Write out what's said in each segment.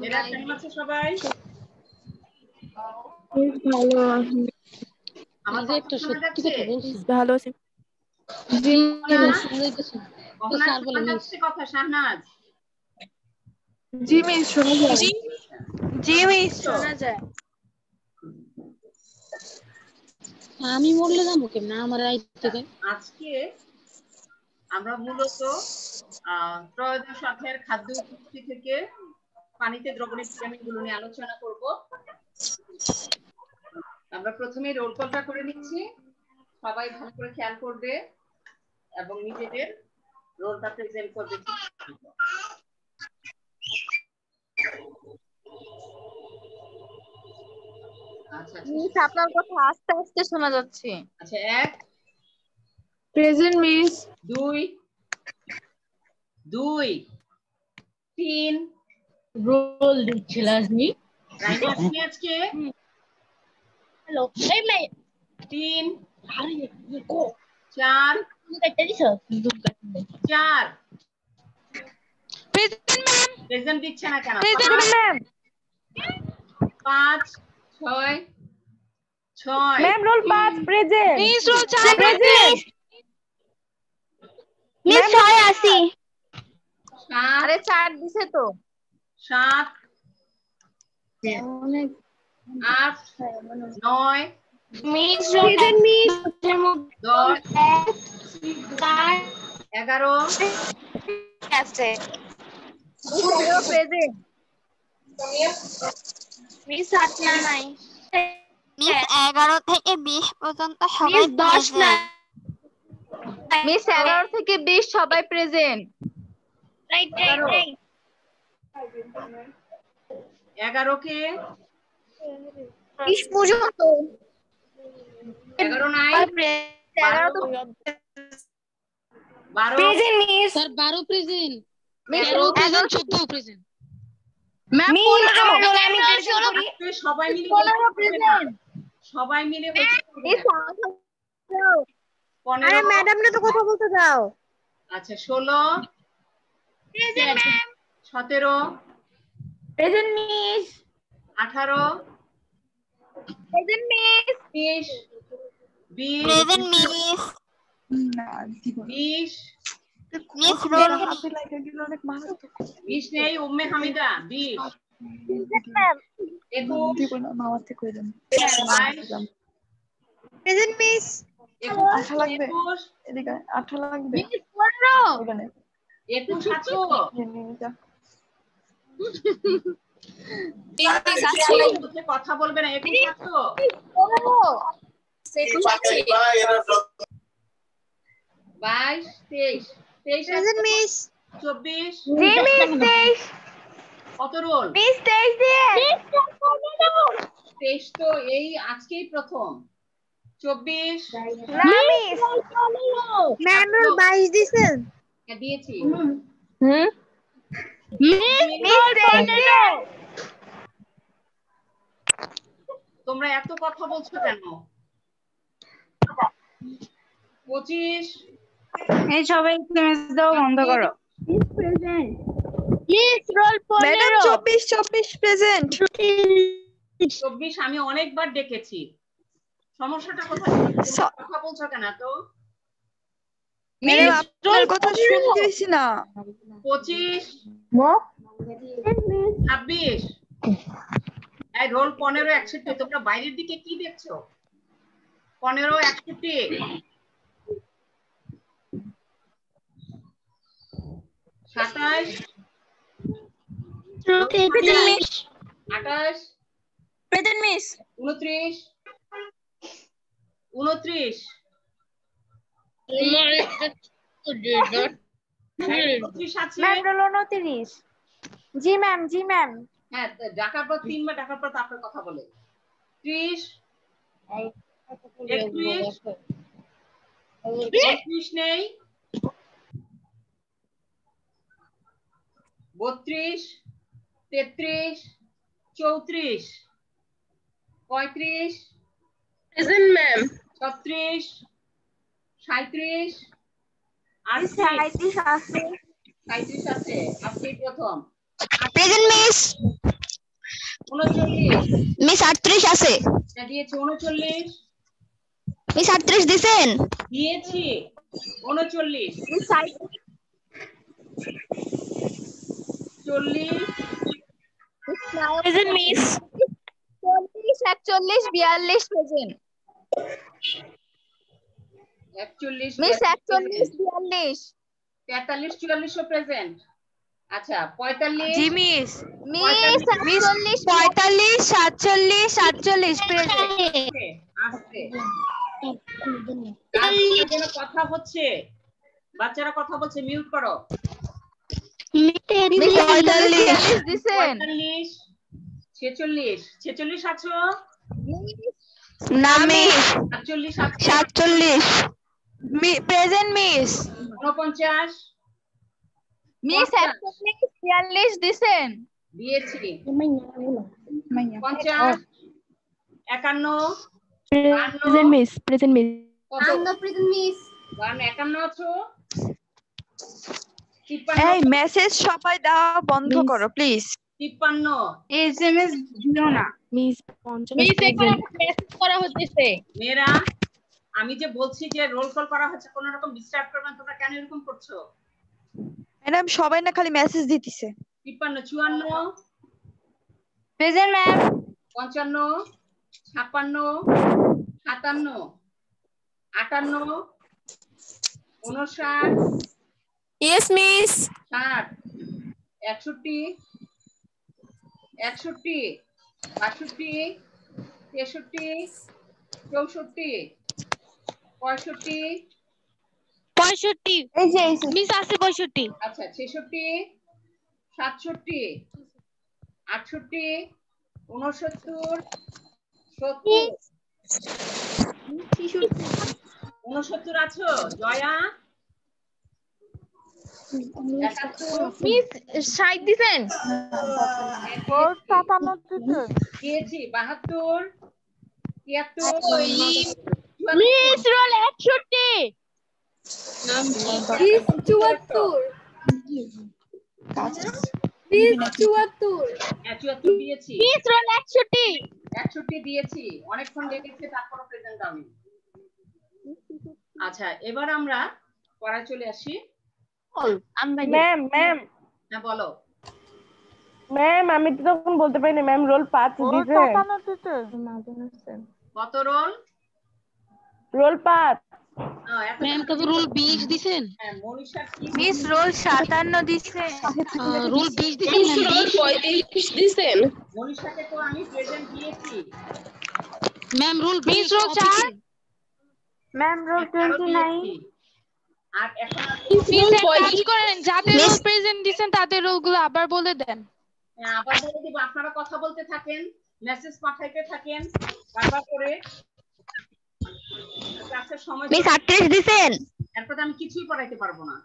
এরা কেমন আছে সবাই? ভালো আমার কথা শোনা যাচ্ছে? ভালো আছে। জি শোনা যাচ্ছে কথা শাহনাজ? জি মিস শোনা যায়। জি মিস শোনা যায়। আমি বললে যাবো কেমন আমার থেকে? আজকে আমরা মূলত ত্রয়োদশ অধ্যায়ের খাদ্য পুষ্টি থেকে পানিতে দ্রবণীয় ভিটামিনগুলো নিয়ে আলোচনা করব। আমরা প্রথমে রোল কলটা করে নিচ্ছি, সবাই ভালো করে খেয়াল করবে এবং নিজেদের রোলটা প্রেজেন্ট করবে। আচ্ছা মিস আপনার কথা আস্তে আস্তে শোনা যাচ্ছে। আচ্ছা, এক প্রেজেন্ট মিস, দুই দুই তিন রোল দিচ্ছে লাজমি। রাইমা আসনি আজকে? হ্যালো এই মে তিন আরে কো চার কেটে দিছো চার প্রেজেন্ট ম্যাম, প্রেজেন্ট দিচ্ছে না কেন? প্রেজেন্ট ম্যাম, পাঁচ ছয় ছয় ma'am roll 5 present, miss roll 4 present, miss 6 আসি। আরে 4 দিছে তো। 7 অনেক 8 9 মিস প্রেজেন্ট মিস 10 11 আছে। প্রেজেন্ট মিস 8 না নাই মিস 11 থেকে 20 পর্যন্ত সবাই 10 না প্রেজেন্ট। মিস 11 থেকে 20 সবাই প্রেজেন্ট। রাইট রাইট রাইট 11 কে 20 পর্যন্ত 11 নাই 11 তো 12 present miss sir 12 present, miss 13 present, 14 present. Ma'am 15 আমি প্রেজেন্ট করি। সবাই মিলে 15 প্রেজেন্ট। সবাই মিলে হচ্ছে আরে 15 ম্যাডাম না তো কথা বলতে দাও। আচ্ছা 16 present ma'am 17 present miss 18 present miss 20 20 present miss 20 miss roll 20 নেই Umme Hamida 20 ma'am 21 present miss 21 লাগবে এদিকে 18 লাগবে 15 21 আছো? কথা বলবে না 21 আছো? 22 23 23 প্রেজেন্ট মিস 24 জি মিস 23 কত রোল? মিস 23 দিয়ে 23 তো এই আজকেই প্রথম। 24 না মিস ম্যাম রোল 22 দিছেন। হ্যাঁ দিয়েছি। মিস 15 তোমরা এত কথা বলছো কেন? 25 এই সবাই মিস দাও বন্ধ করো। Miss present miss roll 15 madam 24 present 24 আমি অনেকবার ডেকেছি, সমস্যাটা কোথায়? কথা বলছো কেন? তো ম্যাডাম আপনার কথা শুনতেছি না। 25 26 এই রোল 15 61 তোমরা বাইরের দিকে কি দেখছো? 15 61 27 28 প্রেজেন্ট মিস 29 29 আছে। ম্যাম রোল 29 জি ম্যাম জি ম্যাম হ্যাঁ ডাকার পর 3 বার ডাকার পর তারপর কথা বলে 30 31 31 নেই 32 33 34 35 প্রেজেন্ট ম্যাম 36 37 37 আছে 37 আছে আজকে প্রথম 38 প্রেজেন্ট মিস 39 মিস 38 আছে দিয়েছি 39 মিস 38 দিবেন দিয়েছি 39 miss 40 present miss 40 41 42 present 41 miss 41 42 42 43 44 present আচ্ছা 45 জি মিস মিস 45 45 47 47 প্রেজেন্ট আসছে তারপরে যেন কথা হচ্ছে বাচ্চারা কথা বলছে মিউট করো মিস 45 দিবেন 45 46 46 আছো না মিস 48 আছে 47 প্রেজেন্ট মিস 49 মিস 41 42 দিবেন দিয়েছি 50 51 প্রেজেন্ট মিস প্রেজেন্ট মিস 51 আছো 53 এই মেসেজ সবাই দেওয়া বন্ধ করো প্লিজ 53 এসএমএস দিও না মিস মিস এখানে মেসেজ করা হচ্ছে মেয়েরা আমি যে বলছি যে রোল কল করা হচ্ছে কোন রকম ডিস্টার্ব করবেন তোমরা কেন এরকম করছো ম্যাডাম সবাই না খালি মেসেজ দিতেছে 53 54 প্রেজেন্ট ম্যাম 55 56 57 58 59 ইয়েস মিস 60 61 62 63 64 65 65 এই যে মিস আছে 65 আচ্ছা 66 67 68 69 70 69 আছো জয়া 71 মিস 60 দিবেন দিয়েছি 72 73 মিস রোল 61 মিস 74 মিস 74 74 দিয়েছি মিস রোল 61 61 দিয়েছি অনেকক্ষণ লেগেছে তারপর প্রেজেন্ট আমি আচ্ছা এবার আমরা পড়ায় চলে আসি ম্যাম ম্যাম হ্যাঁ বলো ম্যাম আমি তো তখন বলতে পারি না ম্যাম রোল 5 দিতে কত রোল রোল 5 ম্যাম কত রোল 20 দিবেন হ্যাঁ মনীষার কি মিস রোল 57 দিছে রোল 20 দিবেন রোল 35 দিবেন মনীষাকে তো আমি প্রেজেন্ট দিয়েছি ma'am roll miss roll 4 ma'am roll 29 আর এখন মিস এক কাজ করেন যাদের রোল প্রেজেন্ট দিবেন তাদের রোলগুলো আবার বলে দেন আবার বলে দিব আপনারা কথা বলতে থাকেন মেসেজ পাঠাইতে থাকেন বারবার করে ক্লাসের সময় মিস 38 দিবেন এরপর আমি কিছুই পড়াইতে পারবো না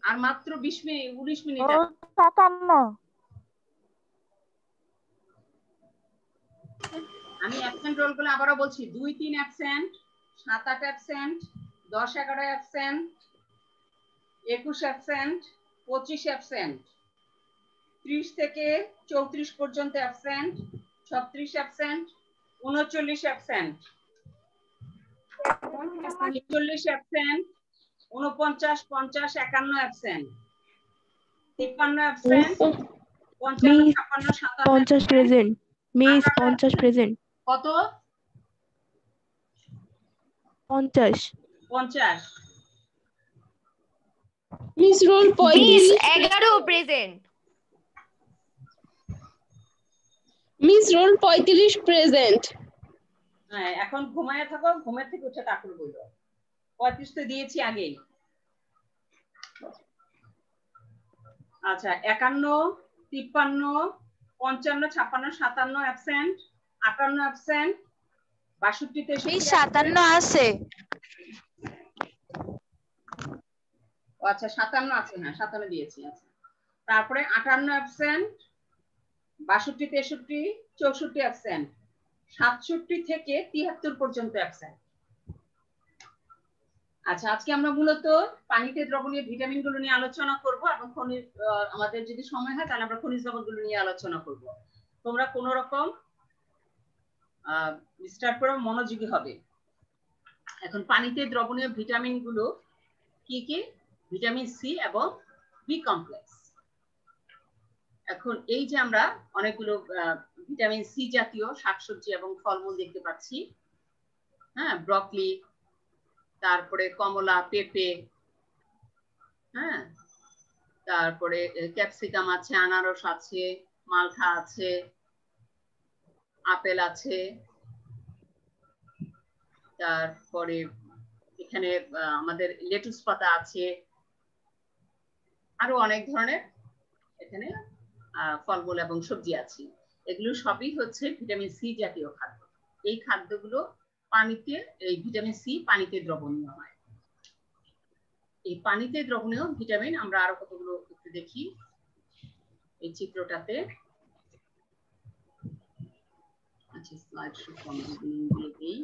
আর মাত্র 20 মিনিট 19 মিনিট 57 আমি অ্যাবসেন্ট রোলগুলো আবারও বলছি 2 3 absent 7 8 absent 10 11 absent 21 absent 25 absent 30 থেকে 34 পর্যন্ত absent 36 absent 39 absent 40 absent 49 50 51 absent 53 absent 55 56 50 present miss 50 present কত 50 50 miss roll 35 11 present miss roll 35 present হ্যাঁ এখন ঘুমায় থাকো ঘুমের থেকে উঠে তারপর বলবো 35 তো দিয়েছি আগেই আচ্ছা 51 53 55 56 57 অ্যাবসেন্ট 58 অ্যাবসেন্ট 62 তে মিস 57 আছে আচ্ছা 57 আছে না 57 দিয়েছি আচ্ছা তারপরে 58 অ্যাবসেন্ট 62 63 64 অ্যাবসেন্ট 67 থেকে 73 পর্যন্ত অ্যাবসেন্ট আচ্ছা, আজকে আমরা মূলত পানিতে দ্রবণীয় ভিটামিন গুলো নিয়ে আলোচনা করব এবং আমাদের যদি সময় হয় তাহলে আমরা খনিজ লবণগুলো নিয়ে আলোচনা করব। তোমরা কোন রকম স্টার্ট করো, মনোযোগী হবে। এখন পানিতে দ্রবণীয় ভিটামিন গুলো কি কি? ভিটামিন সি এবং বি কমপ্লেক্স। এখন এই যে আমরা অনেকগুলো ভিটামিন সি জাতীয় শাকসবজি এবং ফলমূল দেখতে পাচ্ছি, হ্যাঁ, ব্রকলি, তারপরে কমলা, পেঁপে, হ্যাঁ, তারপরে ক্যাপসিকাম আছে, আনারস আছে, মালটা আছে, আপেল আছে, তারপরে এখানে আমাদের লেটুস পাতা আছে, আরো অনেক ধরনের এখানে ফলমূল এবং সবজি আছে। এগুলো সবই হচ্ছে ভিটামিন সি জাতীয় খাদ্য। এই খাদ্যগুলো পানিতে, এই ভিটামিন সি পানিতে দ্রবণীয় হয়। এই পানিতে দ্রবণীয় ভিটামিন আমরা আরো কতগুলো একটু দেখি এই চিত্রটাতে। আচ্ছা, স্লাইড শো দিয়ে দেই।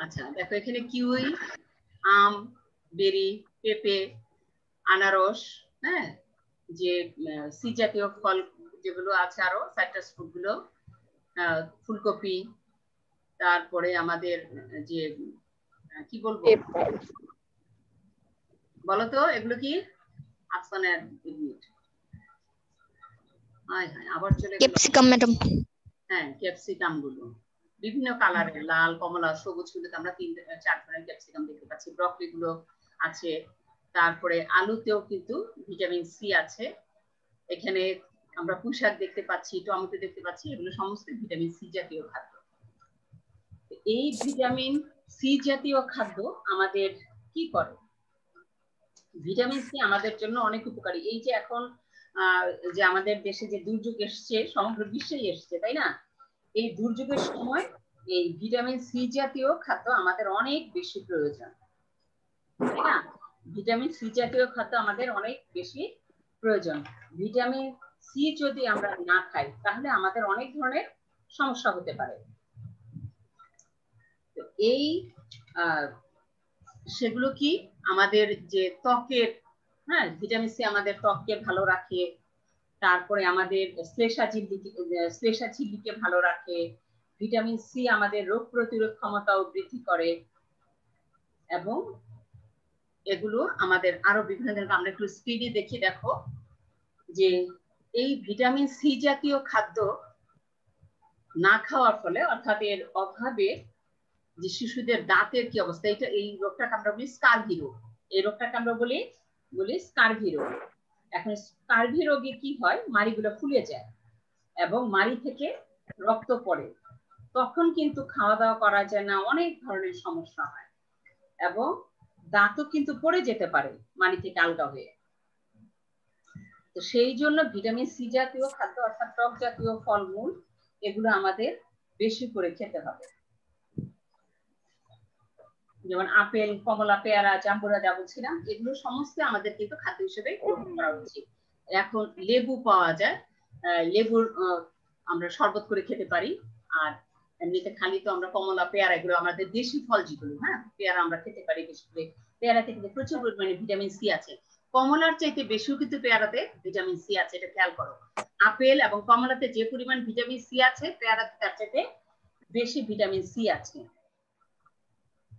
আচ্ছা, দেখো এখানে কিউই, আম, বেরি, পেঁপে, আনারস, হ্যাঁ, যে সি জাতীয় ফল যেগুলো আছে, আরো সাইট্রাস ফ্রুট গুলো, ফুলকপি, তারপরে আমাদের যে কি বলবো বলতো, এগুলো কি? আফসানের আবার চলে গেল। Capsicum madam. হ্যাঁ, ক্যাপসিকাম গুলো বিভিন্ন কালারের, লাল, কমলা, সবুজ গুলোতে আমরা 3-4 ধরনের ক্যাপসিকাম দেখতে পাচ্ছি। ব্রকলি গুলো আছে, তারপরে আলুতেও কিন্তু ভিটামিন সি আছে। এখানে আমরা পুঁই শাক দেখতে পাচ্ছি, টমেটো দেখতে পাচ্ছি, এগুলো সমস্ত ভিটামিন সি জাতীয় খাদ্য। এই ভিটামিন সি জাতীয় খাদ্য আমাদের কি করে? ভিটামিন সি আমাদের জন্য অনেক উপকারী। এই যে এখন যে আমাদের দেশে যে দুর্যোগ এসছে, সমগ্র বিশ্বেই এসছে, তাই না? এই দুর্যোগের সময় এই ভিটামিন সি জাতীয় খাদ্য আমাদের অনেক বেশি প্রয়োজন, তাই না? ভিটামিন সি জাতীয় খাদ্য আমাদের অনেক বেশি প্রয়োজন। ভিটামিন সি যদি আমরা না খাই তাহলে আমাদের অনেক ধরনের সমস্যা হতে পারে। তো এই সেগুলো কি? আমাদের যে ত্বকের, হ্যাঁ, ভিটামিন সি আমাদের ত্বককে ভালো রাখে, তারপরে আমাদের শ্লেষা ঝিল্লিকে ভালো রাখে। ভিটামিন সি আমাদের রোগ প্রতিরোধ ক্ষমতাও বৃদ্ধি করে এবং এগুলো আমাদের আরো বিভিন্ন ধরনের, আমরা একটু স্পিডে দেখি। দেখো যে এই ভিটামিন সি জাতীয় খাদ্য না খাওয়ার ফলে, অর্থাৎ এর অভাবে যে শিশুদের দাঁতের কি অবস্থা, এটা, এই রোগটাকে আমরা বলি স্কারভি রোগ। এই রোগটাকে আমরা বলি স্কারভি রোগ। এখন স্কারভি রোগে কি হয়? মাড়িগুলো ফুলে যায় এবং মাড়ি থেকে রক্ত পড়ে। তখন কিন্তু খাওয়া দাওয়া করা যায় না, অনেক ধরনের সমস্যা হয় এবং দাঁতও কিন্তু পড়ে যেতে পারে মাড়ি থেকে আলগা হয়ে। তো সেই জন্য ভিটামিন সি জাতীয় খাদ্য, অর্থাৎ টক জাতীয় ফলমূল, এগুলো আমাদের বেশি করে খেতে হবে। যেমন আপেল, কমলা, পেয়ারা, জাম্বুরা যা বলছিলাম, এগুলো সমস্ত আমাদের কিন্তু খাদ্য হিসেবে গ্রহণ করা উচিত। এখন লেবু পাওয়া যায়, লেবুর আমরা শরবত করে খেতে পারি। আর এমনিতে খালি তো আমরা কমলা, পেয়ারা, এগুলো আমাদের দেশি ফল যেগুলো, হ্যাঁ, পেয়ারা আমরা খেতে পারি বেশি করে। পেয়ারাতে কিন্তু প্রচুর পরিমাণে ভিটামিন সি আছে। কমলার চাইতে বেশিও কিন্তু পেয়ারাতে ভিটামিন সি আছে, এটা খেয়াল করো। আপেল এবং কমলাতে যে পরিমাণ ভিটামিন সি আছে, পেয়ারাতে তার চাইতে বেশি ভিটামিন সি আছে।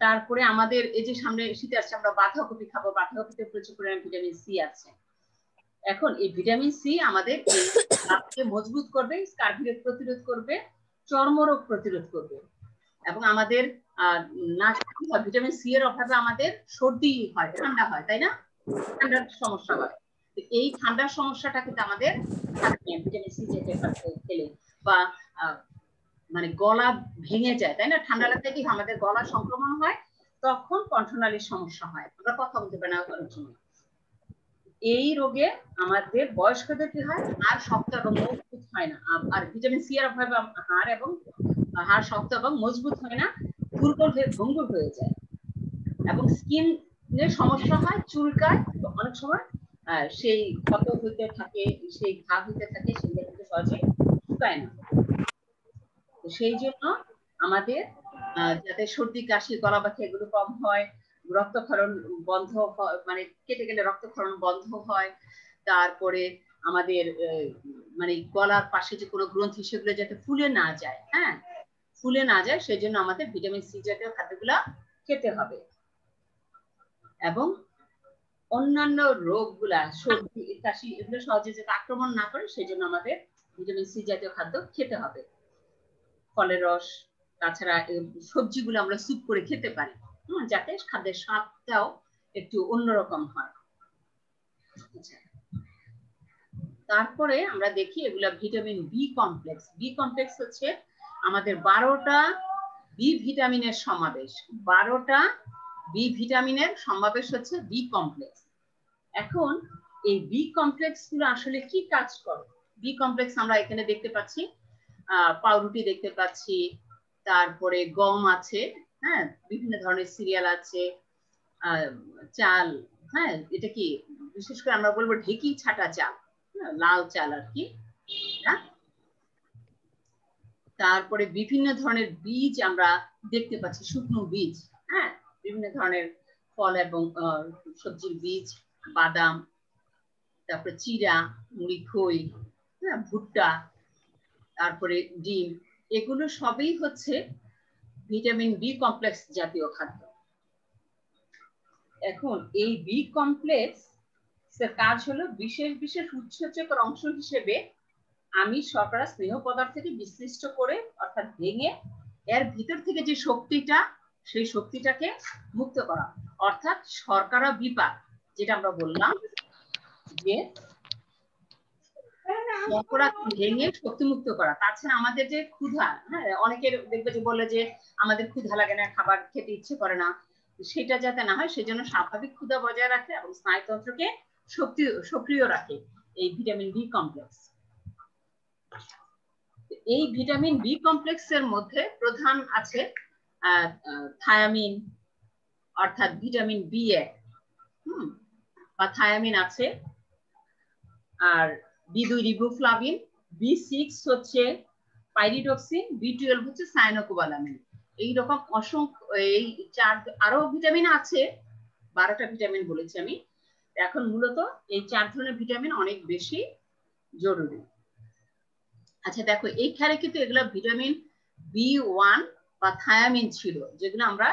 তারপরে আমাদের এই যে সামনে শীতে আসছে, আমরা বাঁধাকপি খাবো, বাঁধাকপিতে প্রচুর পরিমাণে ভিটামিন সি আছে। এখন এই ভিটামিন সি আমাদের দাঁতকে মজবুত করবে, স্কারভি রোগ প্রতিরোধ করবে, চর্মরোগ প্রতিরোধ করবে এবং আমাদের ভিটামিন সি এর অভাবে আমাদের সর্দি হয়, ঠান্ডা হয়, তাই না? ঠান্ডার সমস্যা হয়। এই ঠান্ডার সমস্যাটা কিন্তু আমাদের ভিটামিন সি খেলে, বা মানে গলা ভেঙে যায়, তাই না? ঠান্ডা লাগলে কি আমাদের গলা সংক্রমণ হয়, তখন কণ্ঠনালীর সমস্যা হয়, আমরা কথা বলতে পারি না অনেক সময়। এই রোগে আমাদের বয়স্কদের কি হয়? হাড় শক্ত এবং মজবুত হয় না। আর ভিটামিন সি এর অভাবে হাড় শক্ত এবং মজবুত হয় না, দুর্বল হয়ে ভঙ্গুর হয়ে যায় এবং স্কিন এর সমস্যা হয়, চুলকায়, অনেক সময় সেই ক্ষত হইতে থাকে, সেই ঘা হইতে থাকে, সেগুলো কিন্তু সহজে শুকায় না। সেই জন্য আমাদের যাতে সর্দি কাশি গলা ব্যথা এগুলো কম হয়, রক্তক্ষরণ বন্ধ মানে কেটে গেলে রক্তক্ষরণ বন্ধ হয়, তারপরে আমাদের মানে গলার পাশে যে কোনো গ্রন্থি সেগুলো যাতে ফুলে না যায়, হ্যাঁ ফুলে না যায়, সেই জন্য আমাদের ভিটামিন সি জাতীয় খাদ্যগুলা খেতে হবে। এবং অন্যান্য রোগগুলা সর্দি কাশি এগুলো সহজে যাতে আক্রমণ না করে সেই জন্য আমাদের ভিটামিন সি জাতীয় খাদ্য খেতে হবে। ফলের রস, তাছাড়া সবজিগুলো আমরা স্যুপ করে খেতে পারি, যাতে খাদ্যের স্বাদটাও একটু অন্যরকম হয়। তারপরে আমরা দেখি এগুলা vitamin B complex. B complex হচ্ছে আমাদের 12টা বি ভিটামিনের সমাবেশ। 12টা বি ভিটামিনের সমাবেশ হচ্ছে বি কমপ্লেক্স। এখন এই বি কমপ্লেক্স গুলো আসলে কি কাজ করে? বি কমপ্লেক্স আমরা এখানে দেখতে পাচ্ছি, পাউরুটি দেখতে পাচ্ছি, তারপরে গম আছে, হ্যাঁ বিভিন্ন ধরনের সিরিয়াল আছে, চাল, হ্যাঁ এটা কি বিশেষ করে আমরা বলবো ঢেকি ছাটা চাল, লাল চাল আর কি। তারপরে বিভিন্ন ধরনের বীজ আমরা দেখতে পাচ্ছি, শুকনো বীজ, হ্যাঁ বিভিন্ন ধরনের ফল এবং সবজির বীজ, বাদাম, তারপরে চিড়া, মুড়ি খই, হ্যাঁ ভুট্টা, তারপরে ডিম, এগুলো সবই হচ্ছে ভিটামিন বি কমপ্লেক্স জাতীয় খাদ্য। এখন এই বি কমপ্লেক্স এর কাজ হলো বিশেষ বিশেষ উৎসেচকের অংশ হিসেবে আমিষ, শর্করা, স্নেহ পদার্থকে বিশ্লিষ্ট করে অর্থাৎ ভেঙে এর ভিতর থেকে যে শক্তিটা সেই শক্তিটাকে মুক্ত করা, অর্থাৎ শর্করা বিপাক যেটা আমরা বললাম যে শর্করা ভেঙে শক্তিমুক্ত করা। তাছাড়া আমাদের যে ক্ষুধা, হ্যাঁ অনেকের দেখবে যে বলে যে আমাদের ক্ষুধা লাগে না, খাবার খেতে ইচ্ছে করে না, সেটা যাতে না হয় সেজন্য স্বাভাবিক ক্ষুধা বজায় রাখে এবং স্নায়ুতন্ত্রকে সক্রিয় রাখে এই ভিটামিন বি কমপ্লেক্স। এই ভিটামিন বি কমপ্লেক্সের মধ্যে প্রধান আছে থায়ামিন অর্থাৎ ভিটামিন বি1 বা থায়ামিন আছে, আর বি2 রিবোফ্লাভিন, বি6 হচ্ছে পাইরিডক্সিন, বি12 হচ্ছে সায়ানোকোবালামিন। এইরকম অসংখ্য এই আরো ভিটামিন আছে, 12টা ভিটামিন বলেছি আমি। এখন মূলত এই 4 ধরনের ভিটামিন অনেক বেশি জরুরি। আচ্ছা দেখো এইখানে কিন্তু এগুলো ভিটামিন বি1 বা থায়ামিন ছিল, যেগুলো আমরা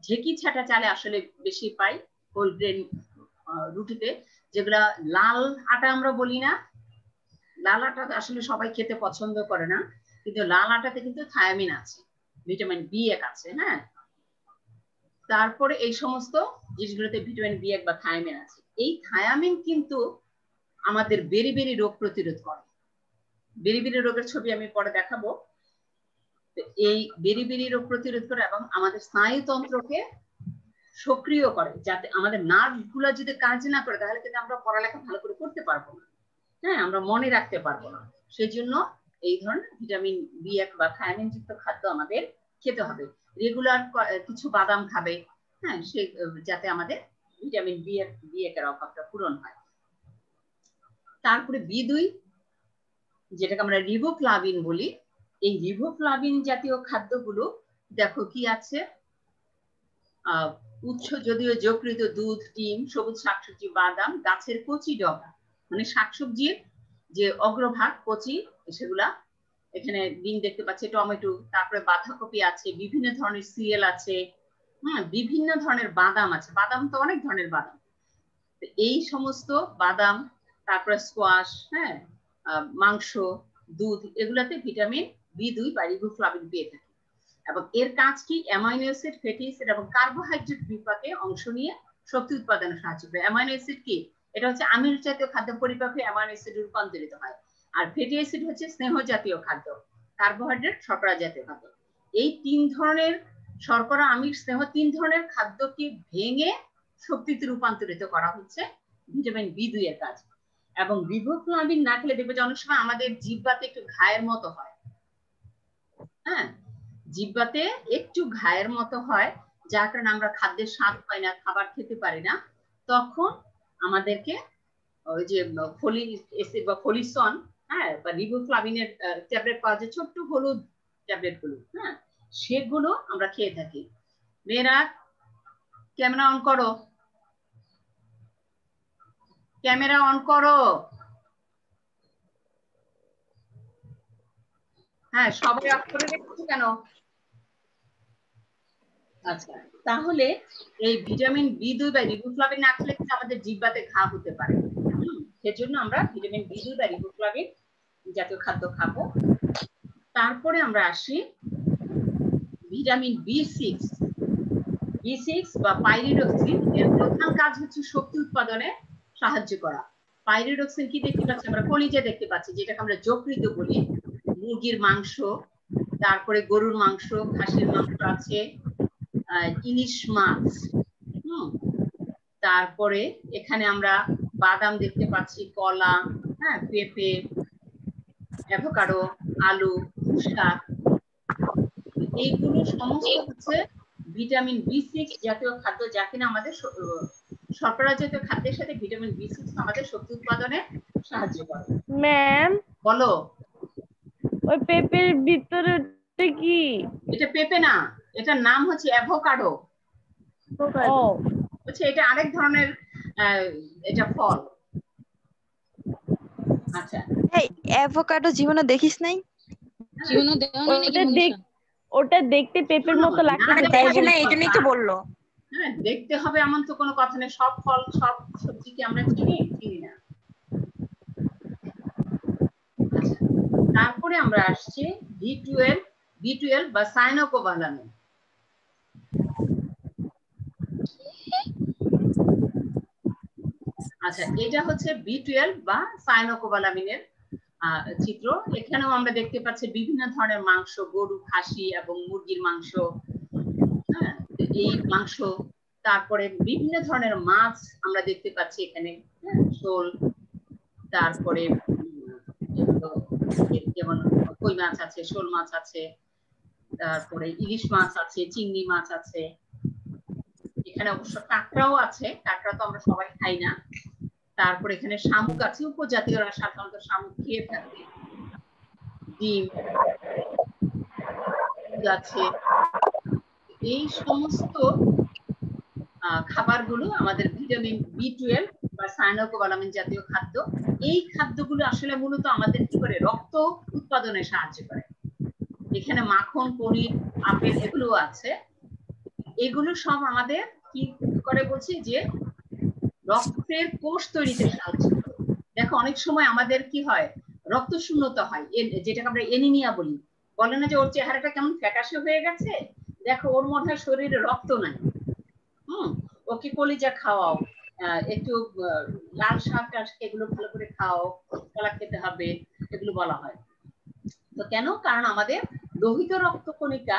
ঢেকি ছাটা চালে আসলে বেশি পাই, হোল গ্রেন রুটিতে, যেগুলা লাল আটা আমরা বলি না, লাল আটা আসলে সবাই খেতে পছন্দ করে না, কিন্তু লাল আটাতে কিন্তু থায়ামিন আছে, ভিটামিন বি1 আছে, হ্যাঁ। তারপরে এই সমস্ত জিনিসগুলোতে ভিটামিন বি1 বা থায়ামিন আছে। এই থায়ামিন কিন্তু আমাদের বেরি বেরি রোগ প্রতিরোধ করে। বেরি বেরি রোগের ছবি আমি পরে দেখাবো। এই বেরি বেরি রোগ প্রতিরোধ করে এবং আমাদের স্নায়ুতন্ত্রকে সক্রিয় করে, যাতে আমাদের নার্ভ গুলা যদি কাজ না করে তাহলে কিন্তু আমরা পড়ালেখা ভালো করে করতে পারবো না, হ্যাঁ আমরা মনে রাখতে পারবো না। সেই জন্য এই ধরনের ভিটামিন বি1 বা থায়ামিন যুক্ত খাদ্য আমাদের খেতে হবে। রেগুলার কিছু বাদাম খাবে, হ্যাঁ সে যাতে আমাদের ভিটামিন বি1 এর অভাবটা পূরণ হয়। তারপরে বি2 যেটাকে আমরা রিবোফ্লাভিন বলি, এই রিবোফ্লাভিন জাতীয় খাদ্যগুলো দেখো কি আছে, উৎস যদিও যকৃত, দুধ, ডিম, সবুজ শাকসবজি, বাদাম, গাছের কচি ডগা, মানে শাকসবজির যে অগ্রভাগ কচি সেগুলা, এখানে ডিম দেখতে পাচ্ছি, টমেটো, তারপরে বাঁধাকপি আছে, বিভিন্ন ধরনের সিরিয়াল আছে, হ্যাঁ বিভিন্ন ধরনের বাদাম আছে, বাদাম তো অনেক ধরনের বাদাম, এই সমস্ত বাদাম, তারপরে স্কোয়াশ, হ্যাঁ মাংস, দুধ, এগুলাতে ভিটামিন বি2 বা রিবোফ্লাভিন পেয়ে থাকে। এবং এর কাজ কি অ্যামাইনো অ্যাসিড, ফ্যাটি অ্যাসিড এবং কার্বোহাইড্রেট বিপাকে অংশ নিয়ে শক্তি উৎপাদনে সাহায্য করে। অ্যামাইনো অ্যাসিড কি? এটা হচ্ছে আমিষ জাতীয় খাদ্য পরিপাকে অ্যামাইনো অ্যাসিডে রূপান্তরিত হয়, আর ফ্যাটি অ্যাসিড হচ্ছে স্নেহ জাতীয় খাদ্য, কার্বোহাইড্রেট শর্করা জাতীয় খাদ্য। এই 3 ধরনের শর্করা, আমিষ, স্নেহ 3 ধরনের খাদ্যকে ভেঙে শক্তিতে রূপান্তরিত করা হচ্ছে ভিটামিন বি2 এর কাজ। এবং রিবোফ্লাভিন না খেলে দেখবে যে অনেক সময় আমাদের জিহ্বাতে একটু ঘায়ের মতো হয়, হ্যাঁ জিহ্বাতে একটু ঘায়ের মতো হয়, যার কারণে আমরা খাদ্যের স্বাদ পাই না, খাবার খেতে পারি না। তখন আমাদেরকে ওই যে ফলিক অ্যাসিড বা ফলিসন, হ্যাঁ বা রিবোফ্লাভিনের ট্যাবলেট পাওয়া যায়, ছোট্ট হলুদ ট্যাবলেট গুলো, হ্যাঁ সেগুলো আমরা খেয়ে থাকি। মেয়েরা ক্যামেরা অন করো, ক্যামেরা অন করো। হ্যাঁ, সবাই অফ করে রেখেছো কেন? আচ্ছা, তাহলে এই ভিটামিন B2 বা রিবোফ্লাভিন না খেলে কিন্তু আমাদের জিহ্বাতে ঘা হতে পারে। সেজন্য আমরা ভিটামিন B2 বা রিবোফ্লাভিন জাতীয় খাদ্য খাবো। তারপরে আমরা আসি ভিটামিন B6 বা পাইরিডক্সিন। এর প্রধান কাজ হচ্ছে শক্তি উৎপাদনে সাহায্য করা। পাইরিডক্সিন কি দেখতে পাচ্ছি আমরা? কলিজা দেখতে পাচ্ছি, যেটাকে আমরা যকৃৎ বলি। মুরগির মাংস, তারপরে গরুর মাংস, খাসির মাংস আছে, ইলিশ মাছ, তারপরে এখানে আমরা বাদাম দেখতে পাচ্ছি, কলা, হ্যাঁ, পেঁপে, অ্যাভোকাডো, আলু, শাক, এইগুলো সমস্ত হচ্ছে ভিটামিন B6 জাতীয় খাদ্য, যা কিনা আমাদের শর্করা জাতীয় খাদ্যের সাথে ভিটামিন B6 আমাদের শক্তি উৎপাদনে সাহায্য করে। ম্যাম বলো। ওই পেঁপের ভিতরে কি? এটা পেঁপে না, এটার নাম হচ্ছে অ্যাভোকাডো। ও হচ্ছে এটা আরেক ধরনের এটা ফল। আচ্ছা, এই অ্যাভোকাডো জীবনে দেখিস নাই? জীবনে দেওয়া নেই নাকি? ওটা দেখতে পেঁপের মতো লাগছে, তাই জন্য এই জন্যই তো বললো। হ্যাঁ, দেখতে হবে এমন তো কোনো কথা নেই। সব ফল সব সবজি কি আমরা চিনি না। আচ্ছা, তারপরে আমরা আসছি B12 বা সায়ানোকোবালামিন। আচ্ছা, এটা হচ্ছে B12 বা সায়ানোকোবালামিনের চিত্র। এখানেও আমরা দেখতে পাচ্ছি বিভিন্ন ধরনের মাংস, গরু, খাসি এবং মুরগির মাংস, হ্যাঁ, এই মাংস, তারপরে বিভিন্ন ধরনের মাছ আমরা দেখতে পাচ্ছি এখানে, শোল, তারপরে যেমন কই মাছ আছে, শোল মাছ আছে, তারপরে ইলিশ মাছ আছে, চিংড়ি মাছ আছে, এখানে অবশ্য কাঁকড়াও আছে। কাঁকড়া তো আমরা সবাই খাই না। তারপরে এখানে শামুক আছে, উপজাতীয়রা সাধারণত শামুক খেয়ে থাকে। ডিম আছে। এই সমস্ত খাবারগুলো আমাদের ভিটামিন B12 বা সায়ানোকোবালামিন জাতীয় খাদ্য। এই খাদ্যগুলো আসলে মূলত আমাদের কি করে? রক্ত উৎপাদনে সাহায্য করে। এখানে মাখন, পনির, আপেল এগুলো আছে। এগুলো সব আমাদের কি করে বলছি যে রক্তের কোষ তৈরিতে সাহায্য করে। দেখো, অনেক সময় আমাদের কি হয়? রক্ত শূন্যতা হয়, যেটাকে আমরা এনিমিয়া বলি। বলে না যে ওর চেহারাটা কেমন ফ্যাকাশে হয়ে গেছে, দেখো ওর মনে হয় শরীরে রক্ত নাই। ওকে কলিজা খাওয়াও, একটু লাল শাক এগুলো ভালো করে খাও, কলা খেতে হবে, এগুলো বলা হয়। তো কেন? কারণ আমাদের লোহিত রক্তকণিকা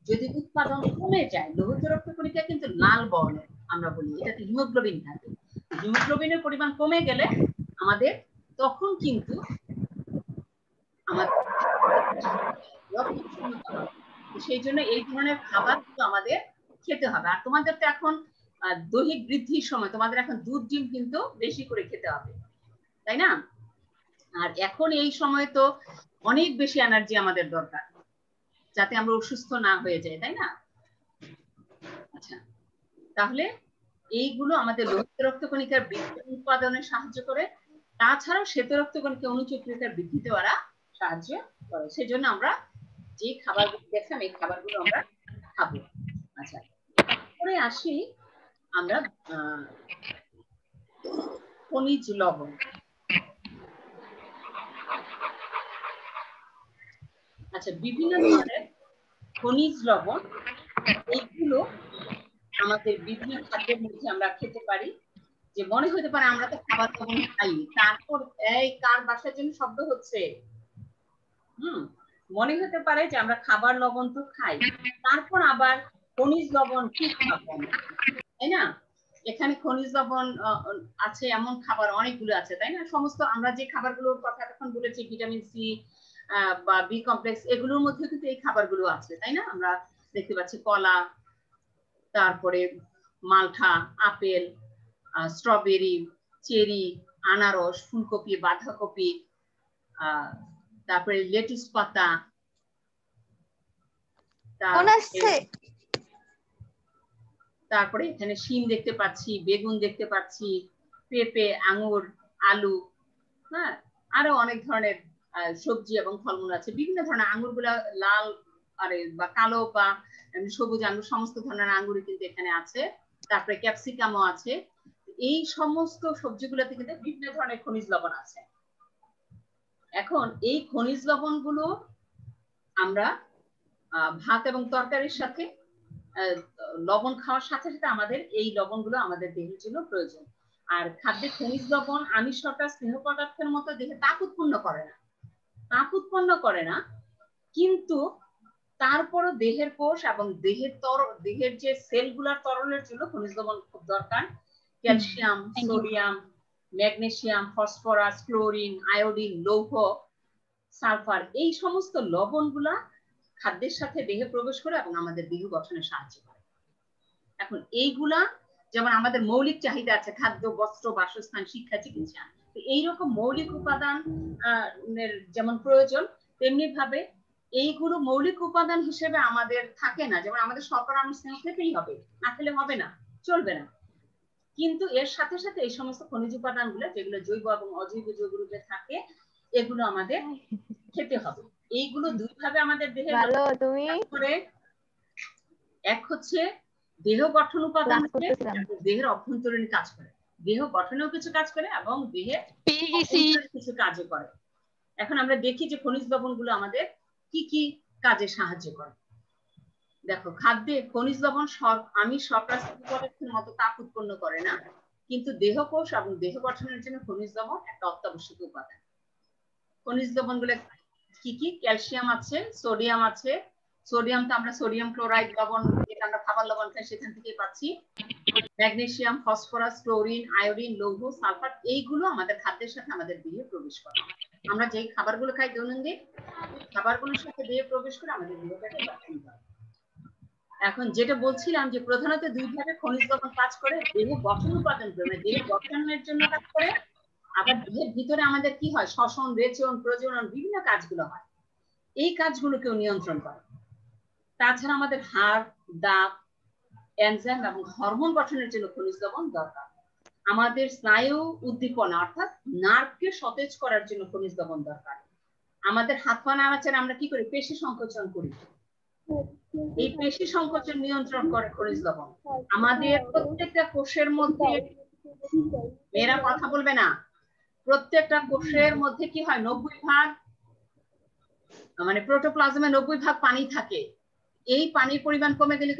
যদি উৎপাদন কমে যায়, লোহিত রক্তকণিকা কিন্তু লাল বর্ণের আমরা বলি, এটাতে হিমোগ্লোবিন থাকে। হিমোগ্লোবিনের পরিমাণ কমে গেলে আমাদের তখন কিন্তু আমাদের রক্ত শূন্যতা হবে। সেই জন্য এই ধরনের খাবার কিন্তু আমাদের খেতে হবে। আর তোমাদের তো এখন দৈহিক বৃদ্ধির সময়, তোমাদের এখন দুধ ডিম কিন্তু বেশি করে খেতে হবে, তাই না? আর এখন এই সময় তো অনেক বেশি এনার্জি আমাদের দরকার, যাতে আমরা অসুস্থ না হয়ে যাই, তাই না? আচ্ছা, তাহলে এইগুলো আমাদের লোহিত রক্তকণিকার বৃদ্ধি উৎপাদনে সাহায্য করে। তাছাড়াও শ্বেত রক্তকণিকা অনুচক্রিকার বৃদ্ধিতে ওরা সাহায্য করে। সেজন্য আমরা যে খাবারগুলো দেখলাম, এই খাবারগুলো আমরা খাবো। আচ্ছা, তারপরে আসি আমরা খনিজ লবণ। আচ্ছা, বিভিন্ন ধরনের খনিজ লবণ, এইগুলো আমাদের বিভিন্ন খাদ্যের মধ্যে আমরা খেতে পারি। যে মনে হতে পারে আমরা তো খাবার লবণ খাই, তারপর এই কার বাসার জন্য শব্দ হচ্ছে, মনে হতে পারে যে আমরা খাবার লবণ তো খাই, তারপর আবার খনিজ লবণ কি খাবো, তাই না? এখানে খনিজ লবণ আছে এমন খাবার অনেকগুলো আছে, তাই না? সমস্ত আমরা যে খাবারগুলোর কথা এখন বলেছি, ভিটামিন সি বা বি কমপ্লেক্স, এগুলোর মধ্যে কিন্তু এই খাবারগুলো আছে, তাই না? আমরা দেখতে পাচ্ছি কলা, তারপরে মালটা, আপেল, স্ট্রবেরি, চেরি, আনারস, ফুলকপি, বাঁধাকপি, তারপরে লেটুস পাতা, তারপরে এখানে শিম দেখতে পাচ্ছি, বেগুন দেখতে পাচ্ছি, পেঁপে, আঙুর, আলু, হ্যাঁ, আরো অনেক ধরনের সবজি এবং ফলমূল আছে। বিভিন্ন ধরনের আঙুর গুলা লাল বা কালো বা সবুজ আঙুর, সমস্ত ধরনের আঙুরই কিন্তু এখানে আছে। তারপরে ক্যাপসিকামও আছে। এই সমস্ত সবজিগুলোতে কিন্তু বিভিন্ন ধরনের খনিজ লবণ আছে। এখন এই খনিজ লবণগুলো আমরা ভাত এবং তরকারির সাথে লবণ খাওয়ার সাথে সাথে আমাদের এই লবণগুলো আমাদের দেহের জন্য প্রয়োজন। আর খাদ্যে খনিজ লবণ আমিষ বা স্নেহ পদার্থের মতো দেহে তাপ উৎপন্ন করে না, কিন্তু তারপরও দেহের কোষ এবং দেহের যে সেলগুলার তরলের জন্য খনিজ লবণ খুব দরকার। Calcium, sodium, magnesium, phosphorus, chlorine, iodine, লৌহ, সালফার, এই সমস্ত লবণগুলা খাদ্যের সাথে দেহে প্রবেশ করে এবং আমাদের দেহ গঠনে সাহায্য করে। এখন এইগুলা যেমন আমাদের মৌলিক চাহিদা আছে, খাদ্য, বস্ত্র, বাসস্থান, শিক্ষা, চিকিৎসা, এইরকম মৌলিক উপাদান যেমন প্রয়োজন, তেমনি ভাবে এইগুলো মৌলিক উপাদান হিসেবে আমাদের থাকে না। যেমন আমাদের শর্করা, আমিষ, স্নেহ খেতেই হবে, না খেলে হবে না, চলবে না। কিন্তু এর সাথে সাথে এই সমস্ত খনিজ উপাদানগুলো যেগুলো জৈব এবং অজৈব যৌগরূপে থাকে, এগুলো আমাদের খেতে হবে। এইগুলো দুইভাবে আমাদের দেহে করে। এক হচ্ছে দেহ গঠন উপাদান, দেহের অভ্যন্তরীণ কাজ করে, দেহ গঠনেও কিছু কাজ করে এবং দেহের কিছু কাজও করে। এখন আমরা দেখি যে খনিজ লবণগুলো আমাদের কি কি কাজে সাহায্য করে। দেখো, খাদ্যে খনিজ লবণ আমিষ সপ্রাকৃতিক পদার্থের মতো তাপ উৎপন্ন করে না, কিন্তু দেহকোষ এবং দেহ গঠনের জন্য খনিজ লবণ একটা অত্যাবশ্যক উপাদান। খনিজ লবণগুলো কি কি? ক্যালসিয়াম আছে, সোডিয়াম আছে। সোডিয়াম তো আমরা সোডিয়াম ক্লোরাইড লবণ, যেটা আমরা খাবার লবণ খাই সেখান থেকেই পাচ্ছি। ম্যাগনেসিয়াম, ফসফরাস, ক্লোরিন, আয়োডিন, লৌহ, সালফার, এইগুলো আমাদের খাদ্যের সাথে আমাদের দেহে প্রবেশ করে। আমরা যেই খাবারগুলো খাই দৈনন্দিন, খাবারগুলোর সাথে দেহে প্রবেশ করে আমাদের দেহটাকে গঠন করে। এখন যেটা বলছিলাম যে প্রধানত দুইভাবে খনিজ লবণ কাজ করে। দেহ গঠন উপাদান করে, দেহ গঠনের জন্য কাজ করে, আবার দেহের ভিতরে আমাদের কি হয়, শ্বসন, রেচন, প্রজনন, বিভিন্ন কাজগুলো হয়, এই কাজগুলোকেও নিয়ন্ত্রণ করে। তাছাড়া আমাদের হাড়, দাঁত, এনজাইম এবং হরমোন গঠনের জন্য খনিজ লবণ দরকার। আমাদের স্নায়ু উদ্দীপনা অর্থাৎ নার্ভকে সতেজ করার জন্য খনিজ লবণ দরকার। আমাদের হাত পা নাড়াচাড়া আমরা কি করি, পেশি সংকোচন করি, এই পেশি সংকোচন নিয়ন্ত্রণ করে খনিজ লবণ। আমাদের প্রত্যেকটা কোষের মধ্যে, মেয়েরা কথা বলবে না, প্রত্যেকটা কোষের মধ্যে কি হয়, 90% মানে প্রোটোপ্লাজমে 90% পানি থাকে। এই পানির পরিমাণ কমে গেলে